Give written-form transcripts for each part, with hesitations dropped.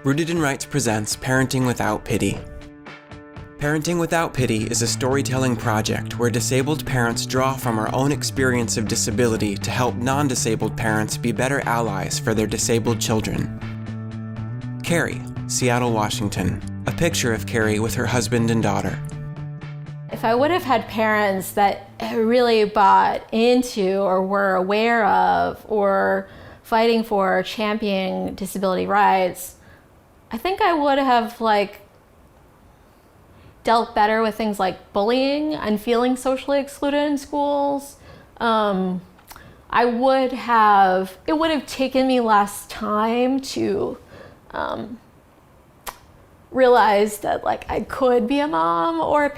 Rooted in Rights presents Parenting Without Pity. Parenting Without Pity is a storytelling project where disabled parents draw from our own experience of disability to help non-disabled parents be better allies for their disabled children. Carrie, Seattle, Washington. A picture of Carrie with her husband and daughter. If I would have had parents that really bought into or were aware of or fighting for championing disability rights, I think I would have dealt better with things like bullying and feeling socially excluded in schools. It would have taken me less time to realize that I could be a mom or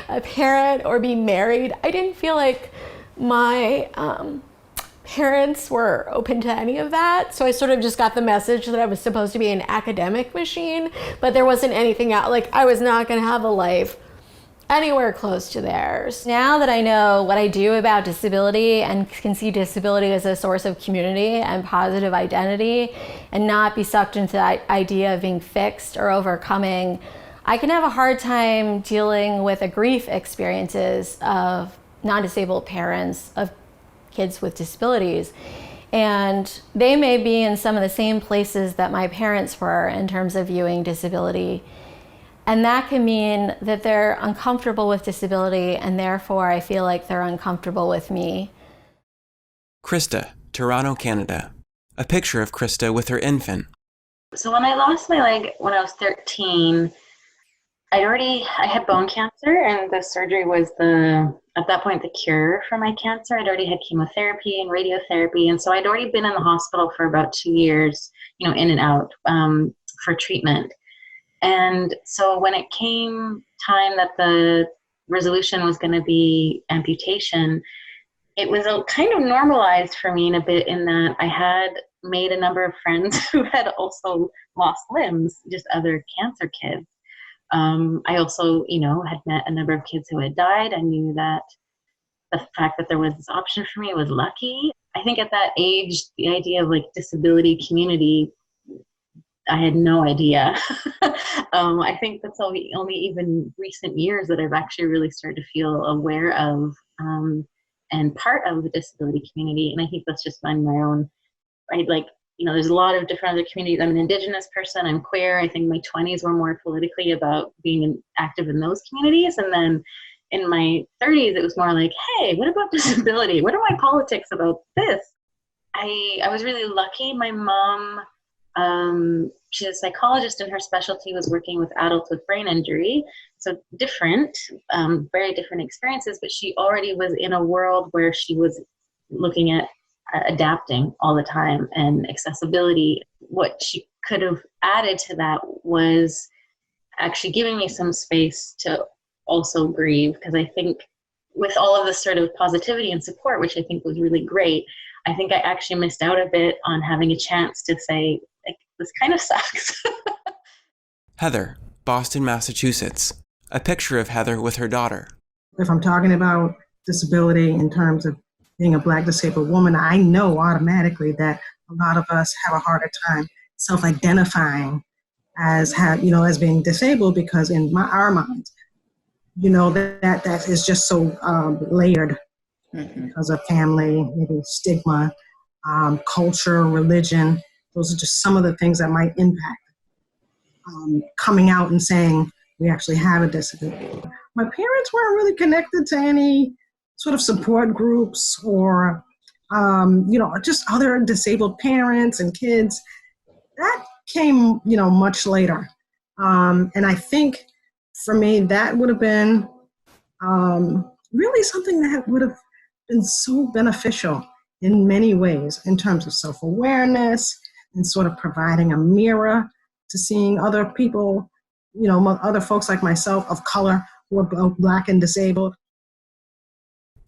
a parent or be married. I didn't feel like my parents were open to any of that, so I sort of just got the message that I was supposed to be an academic machine, but there wasn't anything out. I was not going to have a life anywhere close to theirs. Now that I know what I do about disability and can see disability as a source of community and positive identity and not be sucked into the idea of being fixed or overcoming, I can have a hard time dealing with the grief experiences of non-disabled parents of kids with disabilities. And they may be in some of the same places that my parents were in terms of viewing disability. And that can mean that they're uncomfortable with disability, and therefore I feel like they're uncomfortable with me. Krista, Toronto, Canada. A picture of Krista with her infant. So when I lost my leg when I was 13, I had bone cancer, and the surgery was at that point, the cure for my cancer. I'd already had chemotherapy and radiotherapy, and so I'd already been in the hospital for about 2 years, in and out for treatment. And so when it came time that the resolution was going to be amputation, it was kind of normalized for me in a bit in that I had made a number of friends who had also lost limbs, just other cancer kids. I also, had met a number of kids who had died. I knew that the fact that there was this option for me was lucky. I think at that age, the idea of disability community, I had no idea. I think that's only even recent years that I've actually really started to feel aware of and part of the disability community. And I think that's just been my own, there's a lot of different other communities. I'm an Indigenous person, I'm queer. I think my 20s were more politically about being active in those communities. And then in my 30s, it was more like, hey, what about disability? What are my politics about this? I was really lucky. My mom, she's a psychologist, and her specialty was working with adults with brain injury. So different, very different experiences, but she already was in a world where she was looking at adapting all the time and accessibility. What she could have added to that was actually giving me some space to also grieve, because I think with all of this sort of positivity and support, which I think was really great, I think I actually missed out a bit on having a chance to say, this kind of sucks. Heather, Boston, Massachusetts. A picture of Heather with her daughter. If I'm talking about disability in terms of being a Black disabled woman, I know automatically that a lot of us have a harder time self-identifying as being disabled, because in our minds, that is just so layered because of family, maybe stigma, culture, religion. Those are just some of the things that might impact coming out and saying we actually have a disability. My parents weren't really connected to any sort of support groups or, just other disabled parents and kids. That came, much later. And I think for me, that would have been really something that would have been so beneficial in many ways in terms of self-awareness and sort of providing a mirror to seeing other people, other folks like myself of color who are both Black and disabled.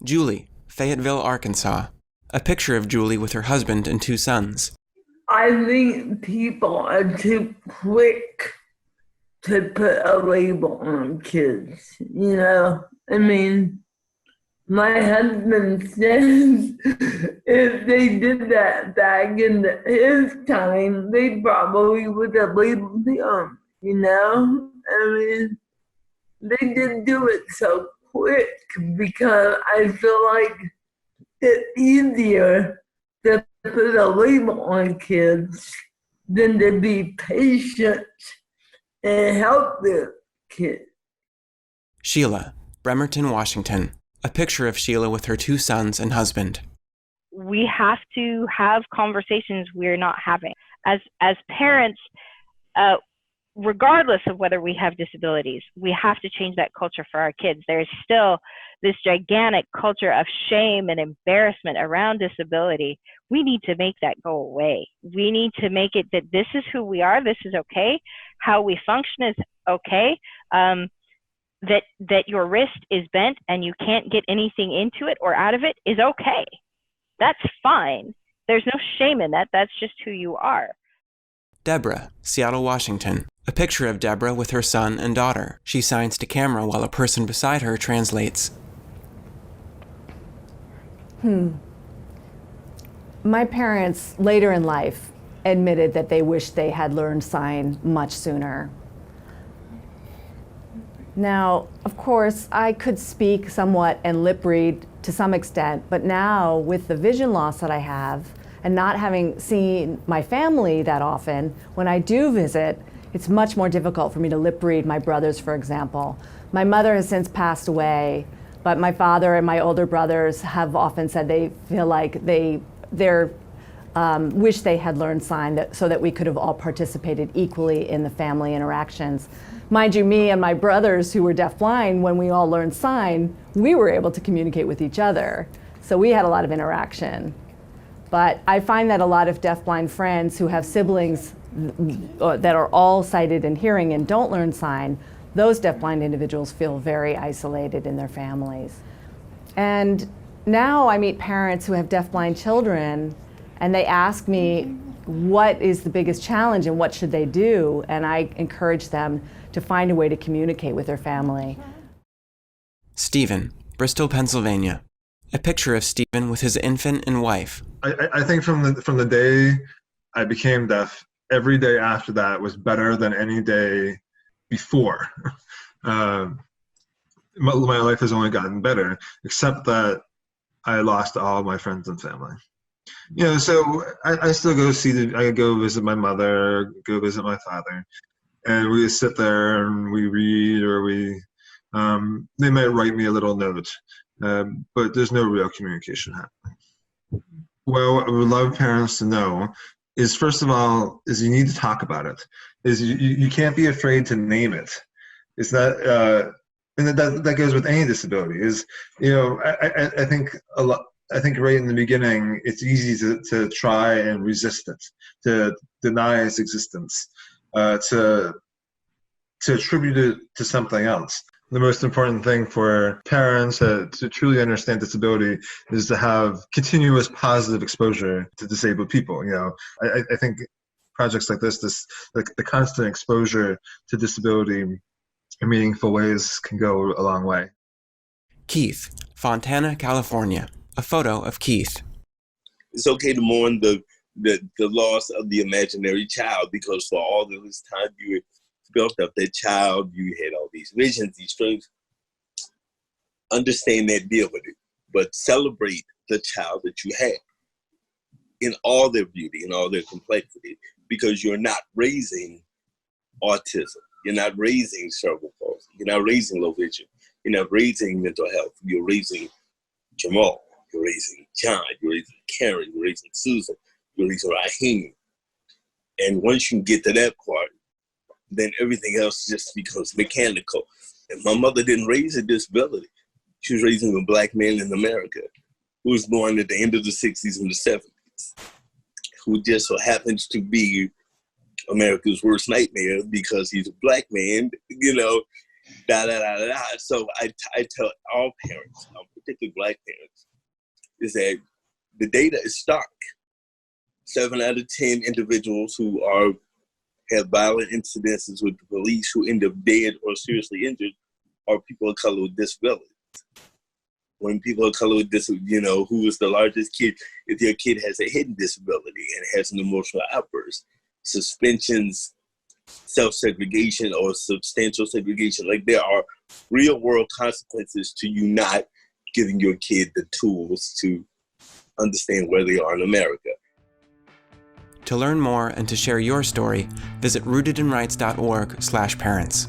Julie, Fayetteville, Arkansas. A picture of Julie with her husband and 2 sons. I think people are too quick to put a label on kids, My husband says if they did that back in his time, they probably would have labeled him, you know? I mean, they didn't do it so quick because I feel like it's easier to put a label on kids than to be patient and help the kids. Sheila, Bremerton, Washington. A picture of Sheila with her 2 sons and husband. We have to have conversations we're not having. As parents, regardless of whether we have disabilities, we have to change that culture for our kids. There's still this gigantic culture of shame and embarrassment around disability. We need to make that go away. We need to make it that this is who we are, this is okay, how we function is okay, that your wrist is bent and you can't get anything into it or out of it is okay. That's fine. There's no shame in that. That's just who you are. Debra, Seattle, Washington. A picture of Debra with her son and daughter. She signs to camera while a person beside her translates. My parents, later in life, admitted that they wished they had learned sign much sooner. Now, of course, I could speak somewhat and lip read to some extent, but now with the vision loss that I have and not having seen my family that often, when I do visit, it's much more difficult for me to lip read my brothers, for example. My mother has since passed away, but my father and my older brothers have often said they feel like they wish they had learned sign so that we could have all participated equally in the family interactions. Mind you, me and my brothers who were deafblind, when we all learned sign, we were able to communicate with each other. So we had a lot of interaction. But I find that a lot of deafblind friends who have siblings that are all sighted and hearing and don't learn sign, those deafblind individuals feel very isolated in their families. And now I meet parents who have deafblind children and they ask me, what is the biggest challenge and what should they do? And I encourage them to find a way to communicate with their family. Stephen, Bristol, Pennsylvania. A picture of Stephen with his infant and wife. I think from the day I became deaf, every day after that was better than any day before. My life has only gotten better, except that I lost all of my friends and family. You know, so I still go I go visit my mother, go visit my father, and we sit there and we read, or they might write me a little note, but there's no real communication happening. Well, what I would love parents to know is, first of all, is you need to talk about it. Is you can't be afraid to name it. It's not, and that goes with any disability. Is, you know, I think a lot. I think right in the beginning, it's easy to try and resist it, to deny its existence, to attribute it to something else. The most important thing for parents to truly understand disability is to have continuous positive exposure to disabled people. You know, I think projects like this, the constant exposure to disability in meaningful ways can go a long way. Keith, Fontana, California. A photo of Keith. It's okay to mourn the loss of the imaginary child, because for all of this time you built up that child, you had all these visions, these dreams. Understand that, deal with it, but celebrate the child that you had in all their beauty and all their complexity, because you're not raising autism, you're not raising cerebral palsy, you're not raising low vision, you're not raising mental health, you're raising Jamal. You're raising John, you're raising Karen, you're raising Susan, you're raising Raheem. And once you get to that part, then everything else just becomes mechanical. And my mother didn't raise a disability. She was raising a Black man in America who was born at the end of the 60s and the 70s, who just so happens to be America's worst nightmare because he's a Black man, you know, So I tell all parents, particularly Black parents, is that the data is stark. 7 out of 10 individuals who have violent incidences with the police who end up dead or seriously injured are people of color with disabilities. when people of color with who is the largest kid, if your kid has a hidden disability and has an emotional outburst, suspensions, self-segregation or substantial segregation, like there are real world consequences to you not giving your kid the tools to understand where they are in America. To learn more and to share your story, visit rootedinrights.org/parents.